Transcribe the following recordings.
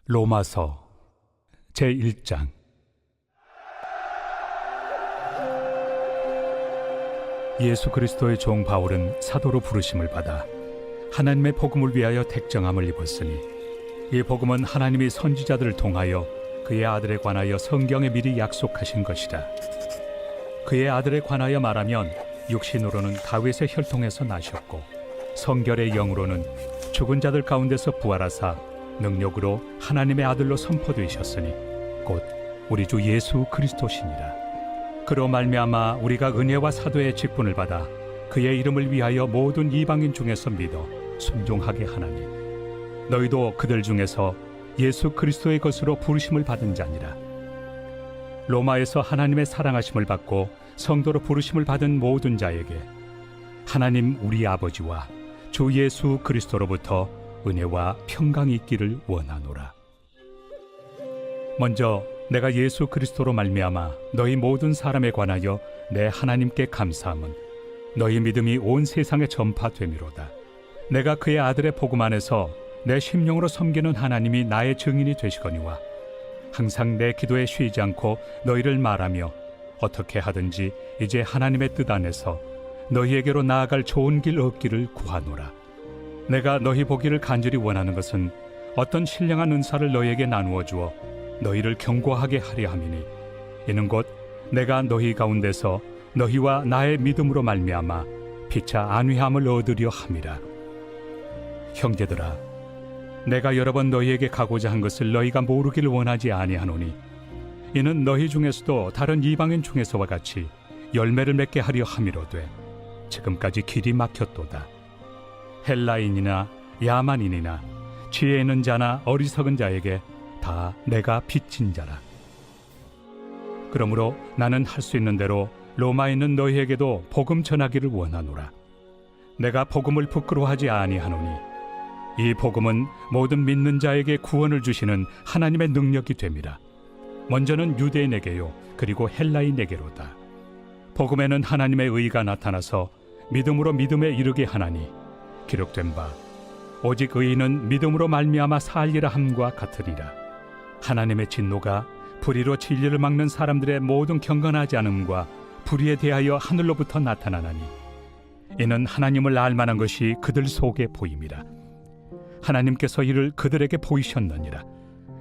로마서 제1장. 예수 그리스도의 종 바울은 사도로 부르심을 받아 하나님의 복음을 위하여 택정함을 입었으니, 이 복음은 하나님이 선지자들을 통하여 그의 아들에 관하여 성경에 미리 약속하신 것이라. 그의 아들에 관하여 말하면 육신으로는 다윗의 혈통에서 나셨고, 성결의 영으로는 죽은 자들 가운데서 부활하사 능력으로 하나님의 아들로 선포되셨으니 곧 우리 주 예수 그리스도시니라. 그로 말미암아 우리가 은혜와 사도의 직분을 받아 그의 이름을 위하여 모든 이방인 중에서 믿어 순종하게 하나니, 너희도 그들 중에서 예수 그리스도의 것으로 부르심을 받은 자니라. 로마에서 하나님의 사랑하심을 받고 성도로 부르심을 받은 모든 자에게 하나님 우리 아버지와 주 예수 그리스도로부터 은혜와 평강이 있기를 원하노라. 먼저 내가 예수 그리스도로 말미암아 너희 모든 사람에 관하여 내 하나님께 감사함은 너희 믿음이 온 세상에 전파됨이로다. 내가 그의 아들의 복음 안에서 내 심령으로 섬기는 하나님이 나의 증인이 되시거니와, 항상 내 기도에 쉬지 않고 너희를 말하며 어떻게 하든지 이제 하나님의 뜻 안에서 너희에게로 나아갈 좋은 길 얻기를 구하노라. 내가 너희 보기를 간절히 원하는 것은 어떤 신령한 은사를 너희에게 나누어 주어 너희를 견고하게 하려 함이니, 이는 곧 내가 너희 가운데서 너희와 나의 믿음으로 말미암아 피차 안위함을 얻으려 함이라. 형제들아, 내가 여러 번 너희에게 가고자 한 것을 너희가 모르기를 원하지 아니하노니, 이는 너희 중에서도 다른 이방인 중에서와 같이 열매를 맺게 하려 함이로되 지금까지 길이 막혔도다. 헬라인이나 야만인이나 지혜 있는 자나 어리석은 자에게 다 내가 빚진 자라. 그러므로 나는 할 수 있는 대로 로마에 있는 너희에게도 복음 전하기를 원하노라. 내가 복음을 부끄러워하지 아니하노니, 이 복음은 모든 믿는 자에게 구원을 주시는 하나님의 능력이 됨이라. 먼저는 유대인에게요, 그리고 헬라인에게로다. 복음에는 하나님의 의가 나타나서 믿음으로 믿음에 이르게 하나니, 기록된 바 오직 의인은 믿음으로 말미암아 살리라 함과 같으리라. 하나님의 진노가 불의로 진리를 막는 사람들의 모든 경건하지 않음과 불의에 대하여 하늘로부터 나타나나니, 이는 하나님을 알만한 것이 그들 속에 보임이라. 하나님께서 이를 그들에게 보이셨느니라.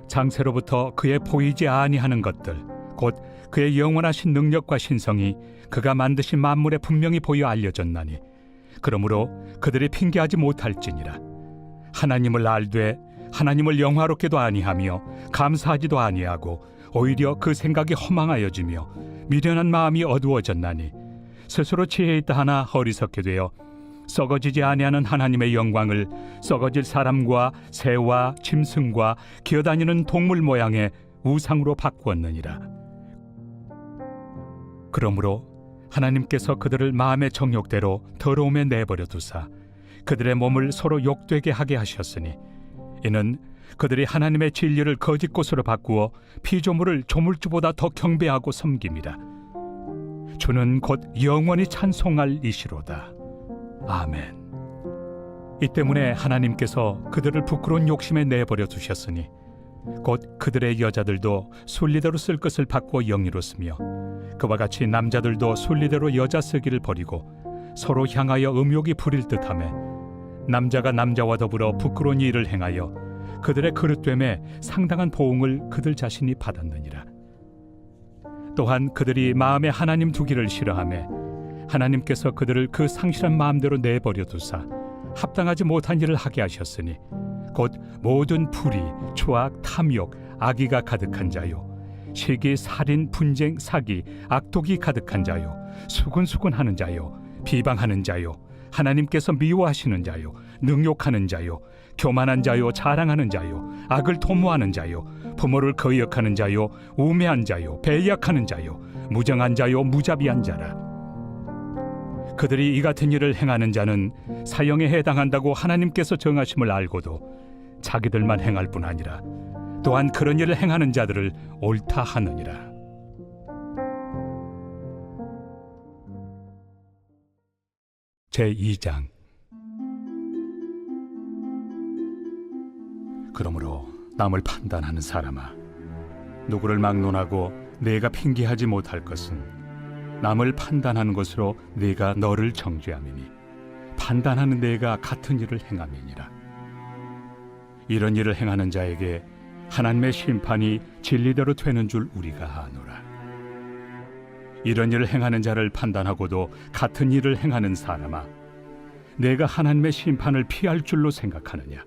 장세로부터 그의 보이지 아니하는 것들, 곧 그의 영원하신 능력과 신성이 그가 만드신 만물에 분명히 보여 알려졌나니, 그러므로 그들이 핑계하지 못할지니라. 하나님을 알되 하나님을 영화롭게도 아니하며 감사하지도 아니하고 오히려 그 생각이 허망하여지며 미련한 마음이 어두워졌나니, 스스로 지혜 있다 하나 어리석게 되어 썩어지지 아니하는 하나님의 영광을 썩어질 사람과 새와 짐승과 기어다니는 동물 모양의 우상으로 바꾸었느니라. 그러므로 하나님께서 그들을 마음의 정욕대로 더러움에 내버려 두사 그들의 몸을 서로 욕되게 하게 하셨으니, 이는 그들이 하나님의 진리를 거짓 것으로 바꾸어 피조물을 조물주보다 더 경배하고 섬김이라. 주는 곧 영원히 찬송할 이시로다. 아멘. 이 때문에 하나님께서 그들을 부끄러운 욕심에 내버려 두셨으니, 곧 그들의 여자들도 순리대로 쓸 것을 바꾸어 영리로 쓰며, 그와 같이 남자들도 순리대로 여자 쓰기를 버리고 서로 향하여 음욕이 부릴 듯하며, 남자가 남자와 더불어 부끄러운 일을 행하여 그들의 그릇됨에 상당한 보응을 그들 자신이 받았느니라. 또한 그들이 마음에 하나님 두기를 싫어하며 하나님께서 그들을 그 상실한 마음대로 내버려 두사 합당하지 못한 일을 하게 하셨으니, 곧 모든 불의, 추악, 탐욕, 악의가 가득한 자요, 시기, 살인, 분쟁, 사기, 악독이 가득한 자요, 수군수군하는 자요, 비방하는 자요, 하나님께서 미워하시는 자요, 능욕하는 자요, 교만한 자요, 자랑하는 자요, 악을 도모하는 자요, 부모를 거역하는 자요, 우매한 자요, 배약하는 자요, 무정한 자요, 무자비한 자라. 그들이 이 같은 일을 행하는 자는 사형에 해당한다고 하나님께서 정하심을 알고도 자기들만 행할 뿐 아니라 또한 그런 일을 행하는 자들을 옳다 하느니라. 제2장. 그러므로 남을 판단하는 사람아, 누구를 막론하고 내가 핑계하지 못할 것은 남을 판단하는 것으로 내가 너를 정죄함이니 판단하는 내가 같은 일을 행함이니라. 이런 일을 행하는 자에게 하나님의 심판이 진리대로 되는 줄 우리가 아노라. 이런 일을 행하는 자를 판단하고도 같은 일을 행하는 사람아, 내가 하나님의 심판을 피할 줄로 생각하느냐?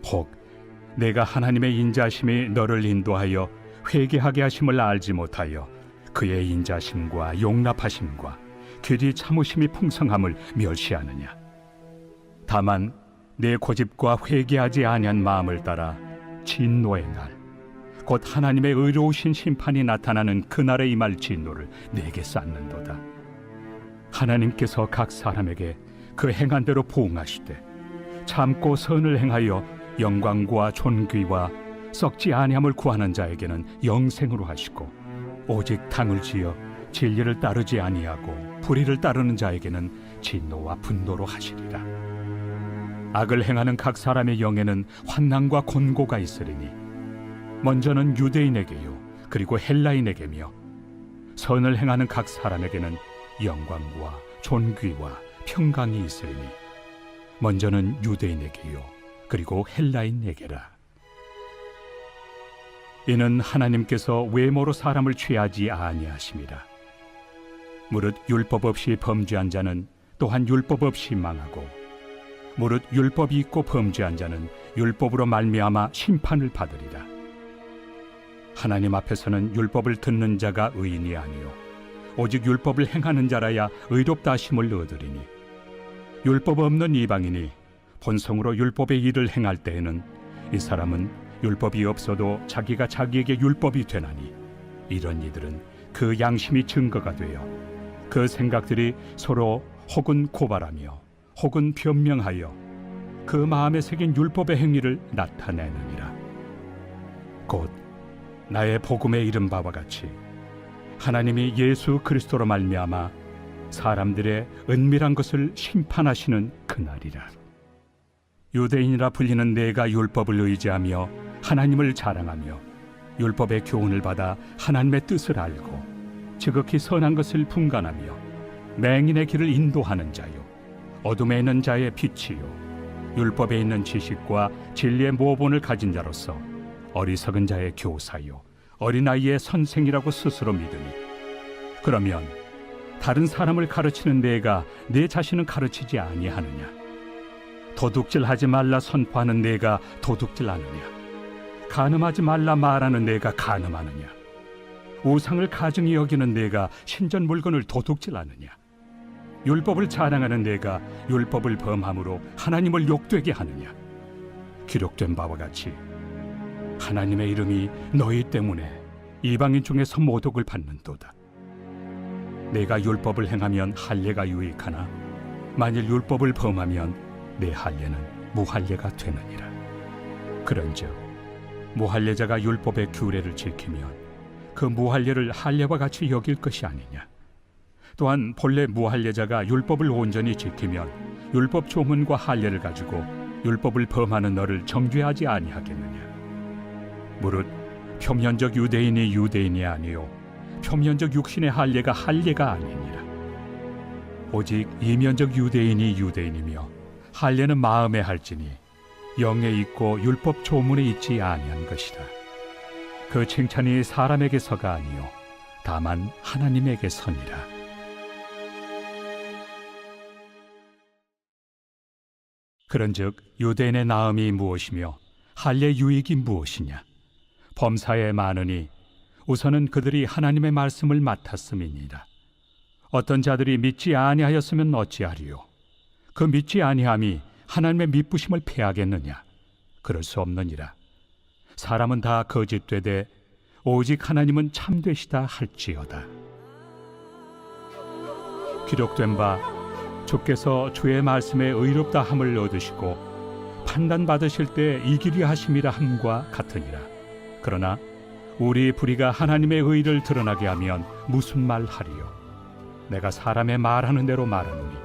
혹 내가 하나님의 인자심이 너를 인도하여 회개하게 하심을 알지 못하여 그의 인자심과 용납하심과 길이 참으심이 풍성함을 멸시하느냐? 다만 내 고집과 회개하지 아니한 마음을 따라 진노의 날, 곧 하나님의 의로우신 심판이 나타나는 그날에 임할 진노를 내게 쌓는도다. 하나님께서 각 사람에게 그 행한 대로 보응하시되 참고 선을 행하여 영광과 존귀와 썩지 아니함을 구하는 자에게는 영생으로 하시고, 오직 당을 지어 진리를 따르지 아니하고 불의를 따르는 자에게는 진노와 분노로 하시리라. 악을 행하는 각 사람의 영에는 환난과 곤고가 있으리니 먼저는 유대인에게요 그리고 헬라인에게며, 선을 행하는 각 사람에게는 영광과 존귀와 평강이 있으리니 먼저는 유대인에게요 그리고 헬라인에게라. 이는 하나님께서 외모로 사람을 취하지 아니하심이라. 무릇 율법 없이 범죄한 자는 또한 율법 없이 망하고, 무릇 율법이 있고 범죄한 자는 율법으로 말미암아 심판을 받으리라. 하나님 앞에서는 율법을 듣는 자가 의인이 아니요 오직 율법을 행하는 자라야 의롭다 하심을 얻으리니, 율법 없는 이방인이 본성으로 율법의 일을 행할 때에는 이 사람은 율법이 없어도 자기가 자기에게 율법이 되나니, 이런 이들은 그 양심이 증거가 되어 그 생각들이 서로 혹은 고발하며 혹은 변명하여 그 마음에 새긴 율법의 행위를 나타내느니라. 곧 나의 복음에 이른 바와 같이 하나님이 예수 그리스도로 말미암아 사람들의 은밀한 것을 심판하시는 그날이라. 유대인이라 불리는 내가 율법을 의지하며 하나님을 자랑하며 율법의 교훈을 받아 하나님의 뜻을 알고 지극히 선한 것을 분간하며 맹인의 길을 인도하는 자요 어둠에 있는 자의 빛이요 율법에 있는 지식과 진리의 모본을 가진 자로서 어리석은 자의 교사요 어린아이의 선생이라고 스스로 믿으니, 그러면 다른 사람을 가르치는 내가 내 자신은 가르치지 아니하느냐? 도둑질하지 말라 선포하는 내가 도둑질하느냐? 간음하지 말라 말하는 내가 간음하느냐? 우상을 가증히 여기는 내가 신전 물건을 도둑질하느냐? 율법을 자랑하는 내가 율법을 범함으로 하나님을 욕되게 하느냐? 기록된 바와 같이 하나님의 이름이 너희 때문에 이방인 중에서 모독을 받는도다. 내가 율법을 행하면 할례가 유익하나 만일 율법을 범하면 내 할례는 무할례가 되느니라. 그런즉 무할례자가 율법의 규례를 지키면 그 무할례를 할례와 같이 여길 것이 아니냐? 또한 본래 무할례자가 율법을 온전히 지키면 율법 조문과 할례를 가지고 율법을 범하는 너를 정죄하지 아니하겠느냐? 무릇 표면적 유대인이 유대인이 아니요 표면적 육신의 할례가 할례가 아니니라. 오직 이면적 유대인이 유대인이며 할례는 마음에 할지니 영에 있고 율법 조문에 있지 아니한 것이라. 그 칭찬이 사람에게서가 아니요 다만 하나님에게서니라. 그런즉 유대인의 나음이 무엇이며 할례 유익이 무엇이냐? 범사에 많으니 우선은 그들이 하나님의 말씀을 맡았음이니라. 어떤 자들이 믿지 아니하였으면 어찌하리요? 그 믿지 아니함이 하나님의 미쁘심을 패하겠느냐? 그럴 수 없느니라. 사람은 다 거짓되되 오직 하나님은 참되시다 할지어다. 기록된 바 주께서 주의 말씀에 의롭다 함을 얻으시고 판단받으실 때 이기리 하심이라 함과 같으니라. 그러나 우리 불의가 하나님의 의를 드러나게 하면 무슨 말 하리요? 내가 사람의 말하는 대로 말하노니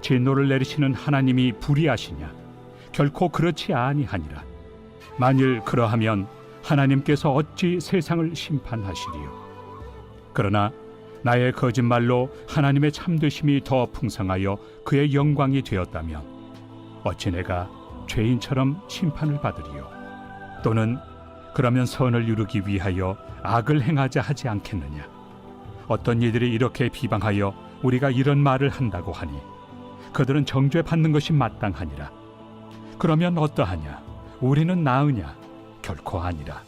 진노를 내리시는 하나님이 불의하시냐? 결코 그렇지 아니하니라. 만일 그러하면 하나님께서 어찌 세상을 심판하시리요? 그러나 나의 거짓말로 하나님의 참되심이 더 풍성하여 그의 영광이 되었다면 어찌 내가 죄인처럼 심판을 받으리요? 또는 그러면 선을 이루기 위하여 악을 행하자 하지 않겠느냐? 어떤 이들이 이렇게 비방하여 우리가 이런 말을 한다고 하니 그들은 정죄받는 것이 마땅하니라. 그러면 어떠하냐? 우리는 나으냐? 결코 아니라.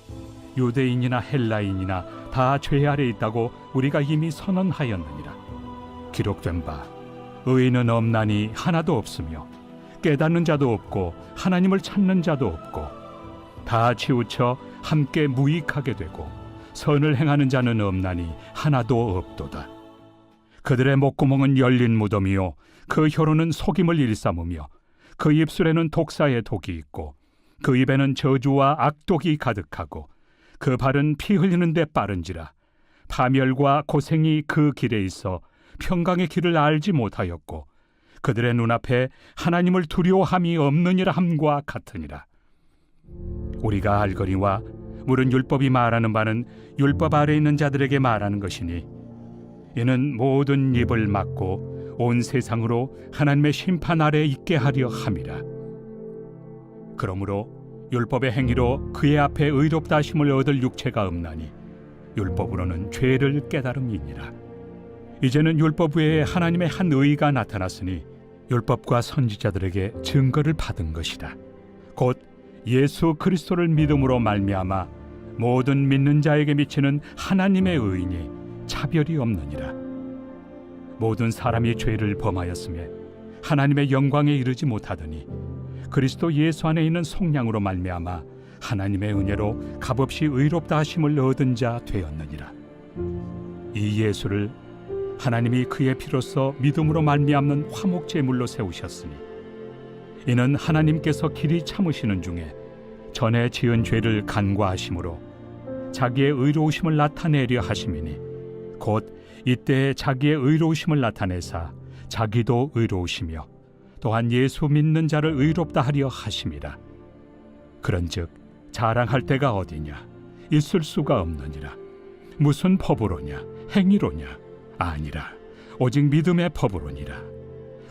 유대인이나 헬라인이나 다 죄 아래 있다고 우리가 이미 선언하였느니라. 기록된 바 의인은 없나니 하나도 없으며 깨닫는 자도 없고 하나님을 찾는 자도 없고 다 치우쳐 함께 무익하게 되고 선을 행하는 자는 없나니 하나도 없도다. 그들의 목구멍은 열린 무덤이요 그 혀로는 속임을 일삼으며 그 입술에는 독사의 독이 있고 그 입에는 저주와 악독이 가득하고 그 발은 피 흘리는 데 빠른지라. 파멸과 고생이 그 길에 있어 평강의 길을 알지 못하였고 그들의 눈앞에 하나님을 두려워함이 없느니라 함과 같으니라. 우리가 알거니와 물은 율법이 말하는 바는 율법 아래 있는 자들에게 말하는 것이니 이는 모든 입을 막고 온 세상으로 하나님의 심판 아래 있게 하려 함이라. 그러므로 율법의 행위로 그의 앞에 의롭다 하심을 얻을 육체가 없나니 율법으로는 죄를 깨달음이니라. 이제는 율법 외에 하나님의 한 의가 나타났으니 율법과 선지자들에게 증거를 받은 것이라. 곧 예수 그리스도를 믿음으로 말미암아 모든 믿는 자에게 미치는 하나님의 의인이 차별이 없느니라. 모든 사람이 죄를 범하였으며 하나님의 영광에 이르지 못하더니 그리스도 예수 안에 있는 속량으로 말미암아 하나님의 은혜로 값없이 의롭다 하심을 얻은 자 되었느니라. 이 예수를 하나님이 그의 피로써 믿음으로 말미암는 화목제물로 세우셨으니 이는 하나님께서 길이 참으시는 중에 전에 지은 죄를 간과하심으로 자기의 의로우심을 나타내려 하심이니 곧 이때에 자기의 의로우심을 나타내사 자기도 의로우시며 또한 예수 믿는 자를 의롭다 하려 하심이라. 그런즉 자랑할 데가 어디냐? 있을 수가 없느니라. 무슨 법으로냐? 행위로냐? 아니라 오직 믿음의 법으로니라.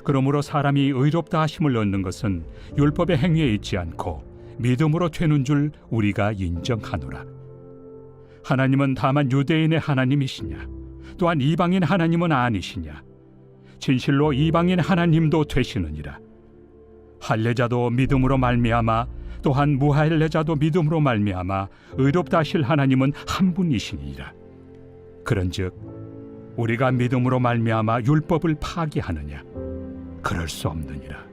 그러므로 사람이 의롭다 하심을 얻는 것은 율법의 행위에 있지 않고 믿음으로 되는 줄 우리가 인정하노라. 하나님은 다만 유대인의 하나님이시냐? 또한 이방인 하나님은 아니시냐? 진실로 이방인 하나님도 되시느니라. 할례자도 믿음으로 말미암아 또한 무할례자도 믿음으로 말미암아 의롭다 하실 하나님은 한 분이시니라. 그런즉 우리가 믿음으로 말미암아 율법을 파기하느냐? 그럴 수 없느니라.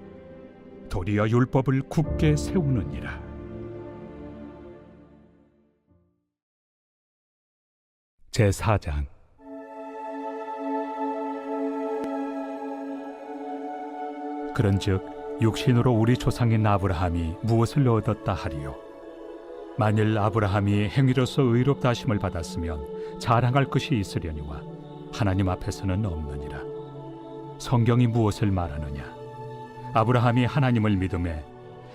도리어 율법을 굳게 세우느니라. 제4장. 그런즉 육신으로 우리 조상인 아브라함이 무엇을 얻었다 하리요? 만일 아브라함이 행위로서 의롭다 하심을 받았으면 자랑할 것이 있으려니와 하나님 앞에서는 없느니라. 성경이 무엇을 말하느냐? 아브라함이 하나님을 믿음에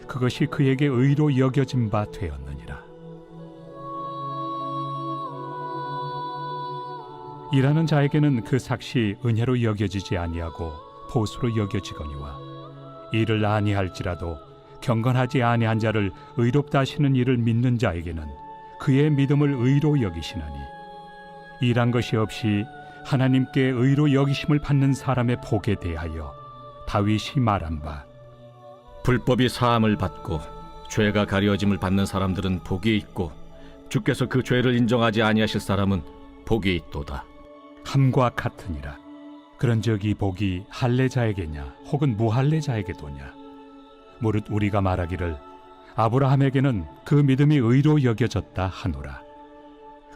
그것이 그에게 의로 여겨진 바 되었느니라. 일하는 자에게는 그 삭시 은혜로 여겨지지 아니하고 보수로 여겨지거니와 일을 아니할지라도 경건하지 아니한 자를 의롭다 하시는 이를 믿는 자에게는 그의 믿음을 의로 여기시나니 일한 것이 없이 하나님께 의로 여기심을 받는 사람의 복에 대하여 다윗이 말한 바 불법이 사함을 받고 죄가 가려짐을 받는 사람들은 복이 있고 주께서 그 죄를 인정하지 아니하실 사람은 복이 있도다 함과 같으니라. 그런즉 이 복이 할례자에게냐 혹은 무할례자에게도냐? 무릇 우리가 말하기를 아브라함에게는 그 믿음이 의로 여겨졌다 하노라.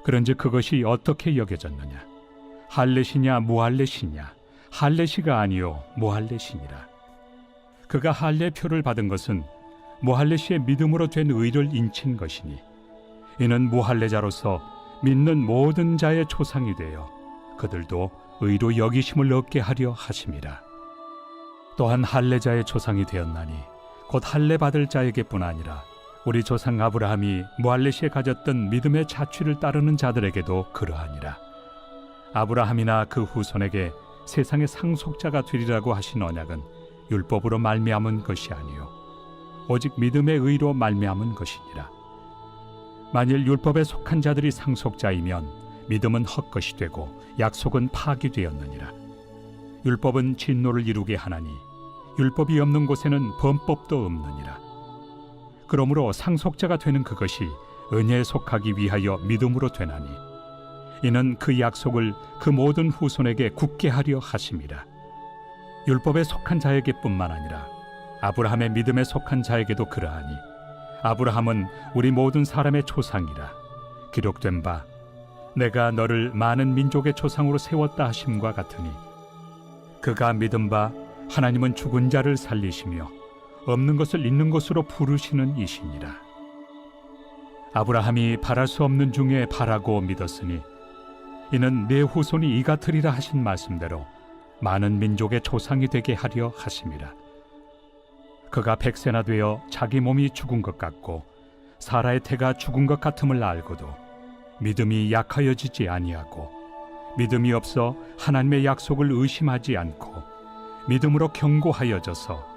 그런즉 그것이 어떻게 여겨졌느냐? 할례시냐 무할례시냐? 할례시가 아니요 무할례시니라. 그가 할례표를 받은 것은 무할례시의 믿음으로 된 의를 인친 것이니 이는 무할례자로서 믿는 모든 자의 초상이 되어 그들도 의로 여기심을 얻게 하려 하심이라. 또한 할례자의 초상이 되었나니 곧 할례 받을 자에게뿐 아니라 우리 조상 아브라함이 무할레시에 가졌던 믿음의 자취를 따르는 자들에게도 그러하니라. 아브라함이나 그 후손에게 세상의 상속자가 되리라고 하신 언약은 율법으로 말미암은 것이 아니요 오직 믿음의 의로 말미암은 것이니라. 만일 율법에 속한 자들이 상속자이면 믿음은 헛것이 되고 약속은 파기되었느니라. 율법은 진노를 이루게 하나니 율법이 없는 곳에는 범법도 없느니라. 그러므로 상속자가 되는 그것이 은혜에 속하기 위하여 믿음으로 되나니 이는 그 약속을 그 모든 후손에게 굳게 하려 하심이라. 율법에 속한 자에게뿐만 아니라 아브라함의 믿음에 속한 자에게도 그러하니 아브라함은 우리 모든 사람의 조상이라. 기록된 바 내가 너를 많은 민족의 조상으로 세웠다 하심과 같으니 그가 믿은 바 하나님은 죽은 자를 살리시며 없는 것을 있는 것으로 부르시는 이시니라. 아브라함이 바랄 수 없는 중에 바라고 믿었으니 이는 내 후손이 이 같으리라 하신 말씀대로 많은 민족의 조상이 되게 하려 하심이라. 그가 100세나 되어 자기 몸이 죽은 것 같고 사라의 태가 죽은 것 같음을 알고도 믿음이 약하여지지 아니하고 믿음이 없어 하나님의 약속을 의심하지 않고 믿음으로 견고하여져서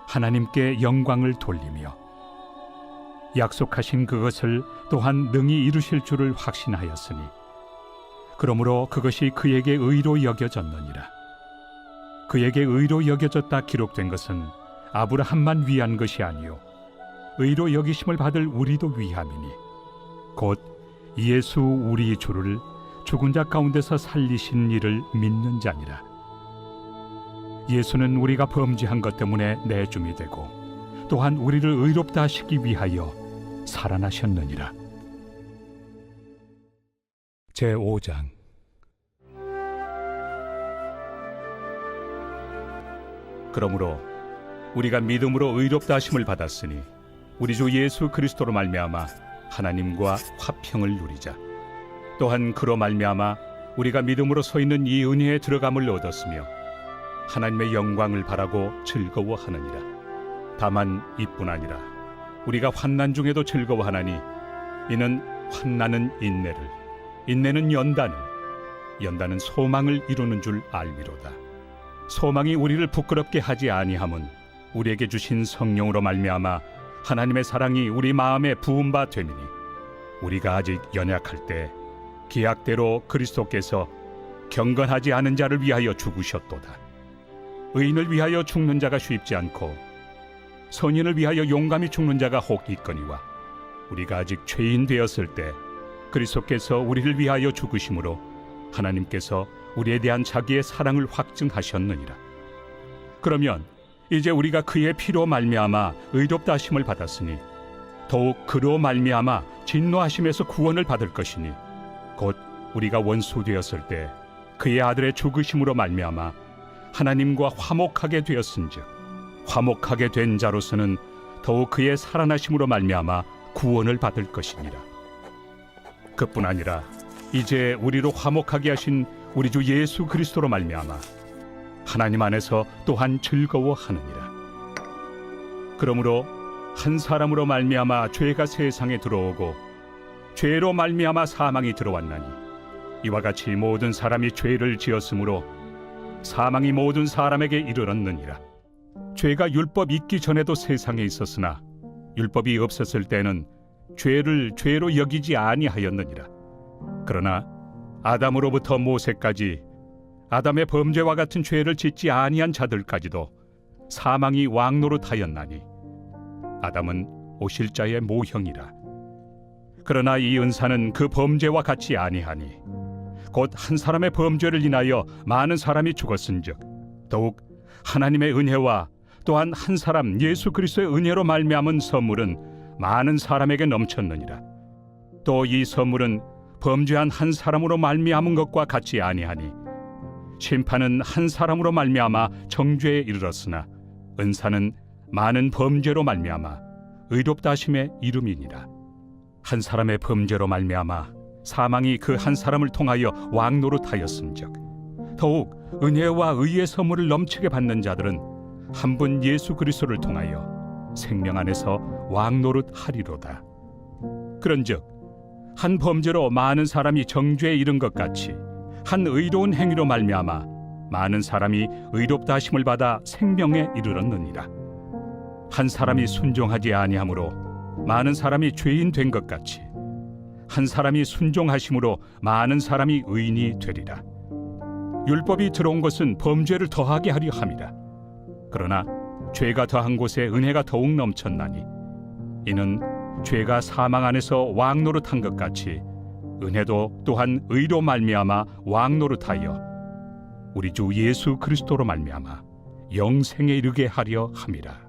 하나님께 영광을 돌리며 약속하신 그것을 또한 능히 이루실 줄을 확신하였으니 그러므로 그것이 그에게 의로 여겨졌느니라. 그에게 의로 여겨졌다 기록된 것은 아브라함만 위한 것이 아니요 의로 여기심을 받을 우리도 위함이니 곧 예수 우리 주를 죽은 자 가운데서 살리신 이를 믿는 자니라. 예수는 우리가 범죄한 것 때문에 내줌이 되고 또한 우리를 의롭다 하시기 위하여 살아나셨느니라. 제5장. 그러므로 우리가 믿음으로 의롭다 하심을 받았으니 우리 주 예수 그리스도로 말미암아 하나님과 화평을 누리자. 또한 그로 말미암아 우리가 믿음으로 서 있는 이 은혜에 들어감을 얻었으며 하나님의 영광을 바라고 즐거워하느니라. 다만 이뿐 아니라 우리가 환난 중에도 즐거워하나니 이는 환난은 인내를, 인내는 연단을, 연단은 소망을 이루는 줄 알미로다. 소망이 우리를 부끄럽게 하지 아니함은 우리에게 주신 성령으로 말미암아 하나님의 사랑이 우리 마음에 부은 바 됨이니 우리가 아직 연약할 때 기약대로 그리스도께서 경건하지 않은 자를 위하여 죽으셨도다. 의인을 위하여 죽는 자가 쉽지 않고 선인을 위하여 용감히 죽는 자가 혹 있거니와 우리가 아직 죄인 되었을 때 그리스도께서 우리를 위하여 죽으심으로 하나님께서 우리에 대한 자기의 사랑을 확증하셨느니라. 그러면 이제 우리가 그의 피로 말미암아 의롭다 하심을 받았으니 더욱 그로 말미암아 진노하심에서 구원을 받을 것이니 곧 우리가 원수 되었을 때 그의 아들의 죽으심으로 말미암아 하나님과 화목하게 되었은즉 화목하게 된 자로서는 더욱 그의 살아나심으로 말미암아 구원을 받을 것이니라. 그뿐 아니라 이제 우리로 화목하게 하신 우리 주 예수 그리스도로 말미암아 하나님 안에서 또한 즐거워하느니라. 그러므로 한 사람으로 말미암아 죄가 세상에 들어오고 죄로 말미암아 사망이 들어왔나니 이와 같이 모든 사람이 죄를 지었으므로 사망이 모든 사람에게 이르렀느니라. 죄가 율법 있기 전에도 세상에 있었으나 율법이 없었을 때는 죄를 죄로 여기지 아니하였느니라. 그러나 아담으로부터 모세까지 아담의 범죄와 같은 죄를 짓지 아니한 자들까지도 사망이 왕노릇하였나니 아담은 오실 자의 모형이라. 그러나 이 은사는 그 범죄와 같지 아니하니 곧 한 사람의 범죄를 인하여 많은 사람이 죽었은즉 더욱 하나님의 은혜와 또한 한 사람 예수 그리스도의 은혜로 말미암은 선물은 많은 사람에게 넘쳤느니라. 또 이 선물은 범죄한 한 사람으로 말미암은 것과 같지 아니하니 심판은 한 사람으로 말미암아 정죄에 이르렀으나 은사는 많은 범죄로 말미암아 의롭다 하심의 이름이니라. 한 사람의 범죄로 말미암아 사망이 그 한 사람을 통하여 왕노릇하였음즉 더욱 은혜와 의의 선물을 넘치게 받는 자들은 한 분 예수 그리스도를 통하여 생명 안에서 왕노릇 하리로다. 그런즉 한 범죄로 많은 사람이 정죄에 이른 것 같이 한 의로운 행위로 말미암아 많은 사람이 의롭다 하심을 받아 생명에 이르렀느니라. 한 사람이 순종하지 아니하므로 많은 사람이 죄인 된 것 같이 한 사람이 순종하심으로 많은 사람이 의인이 되리라. 율법이 들어온 것은 범죄를 더하게 하려 함이라. 그러나 죄가 더한 곳에 은혜가 더욱 넘쳤나니 이는 죄가 사망 안에서 왕노릇한 것 같이 은혜도 또한 의로 말미암아 왕노릇하여 우리 주 예수 그리스도로 말미암아 영생에 이르게 하려 함이라.